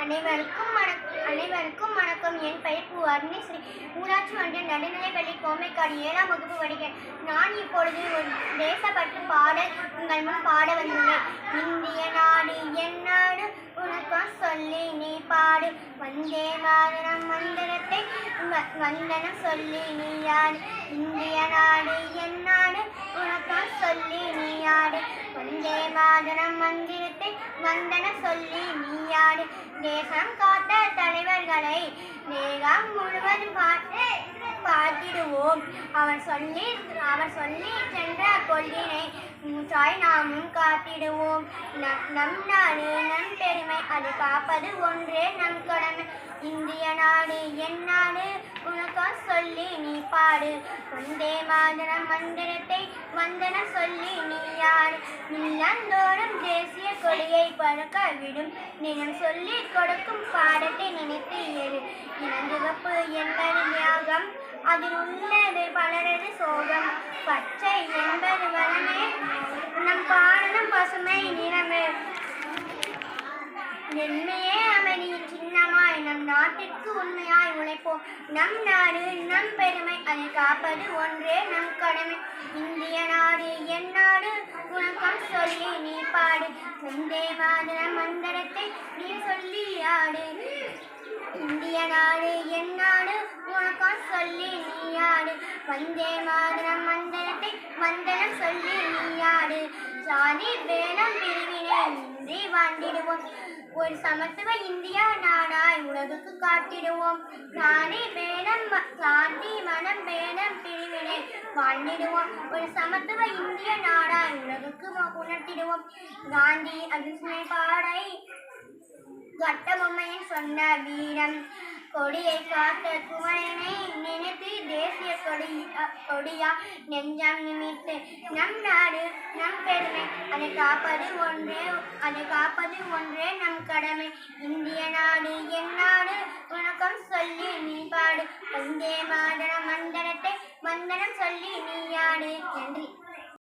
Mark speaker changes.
Speaker 1: அனைவருக்கும் வணக்கம். என் பெயர் பூ அருணேஸ்வரி. ஊராட்சி ஒன்றிய நடுநிலைப்பள்ளி கோமைக்காடு 7ஆம் வகுப்பு படிக்கிறேன். நான் இப்பொழுது ஒரு தேசப்பற்று பாடல் உங்கள் முன் பாட வந்துள்ளேன். இந்திய நாடு என் நாடு உனக்கும் சொல்லி நீ பாடு. வந்தே மாதரம் மந்திரத்தை வந்தனம் சொல்லி நீ ஆடு. இந்திய நாடு என் நாடு உனக்கும் சொல்லி நீ ஆடு. வந்தே மாதரம் மந்திரத்தை வந்தனம் சொல்லி நீ ஆடு. தேசம் காத்த தலைவர்களை தேகம் முழுவதும் பார்த்திடுவோம். அவர் சொல்லி சென்ற கொள்கையை மூச்சாய் நாமும் காத்திடுவோம். நம் நாடு நம் பெருமை, அது காப்பது ஒன்றே நம் கடமை. இந்திய நாடு என் நாடு உனக்கும் சொல்லி நீ பாடு. வந்தே மாதரம் மந்திரத்தை வந்தனம் சொல்லி நீ ஆடு. இல்லந்தோறும் தேசிய கொடியை பறக்க விடும். தினம் சொல்லி கொடுக்கும் பாடத்தை நினைத்து ஏறு. இளஞ்சிவப்பு என்பது தியாகம், அதில் உள்ளது பலரது சோகம். பச்சை என்பது வளமே, நம் பாடலும் பசுமை நிறமே. நன்மையே அமைதியின் சின்னமாய் நம் நாட்டிற்கு உண்மையாய் உழைப்போம். நம் நாடு நம் பெருமை, அதை காப்பது ஒன்றே நம் கடமை. இந்திய நாடு என் நாடு உனக்கும் சொல்லி நீ பாடு. வந்தே மாதரம் மந்திரத்தை நீ சொல்லி ஆடு. இந்திய நாடு என் நாடு உனக்கும் சொல்லி நீ ஆடு. வந்தே மாதரம் மந்திரத்தை வந்தனம் சொல்லி நீ ஆடு. ஜாதி வேலம் பிரிவினை இன்றி வாழ்ந்திடுவோம். ஒரு சமத்துவ இந்தியா நாடாய் உலகுக்கு காட்டிடுவோம். ஜாதி மனம் வேடம் பிரிவினை வாழ்ந்திடுவோம். ஒரு சமத்துவ இந்திய நாடாய் உலகுக்கு உணர்த்திடுவோம். காந்தி அகிம்சை பாடை கட்டபொம்மையின் சொன்ன வீரம். கொடியை காத்த குமரனை நினைத்து தேசிய கொடியா நெஞ்சம் நிமித்து. நம் நாடு நம் பெருமை, அதை காப்பது ஒன்றே நம் கடமை. இந்திய நாடு என் நாடு உனக்கும் சொல்லி நீ பாடு. வந்தே மாதரம் மந்திரத்தை வந்தனம் சொல்லி நீ ஆடு. நன்றி.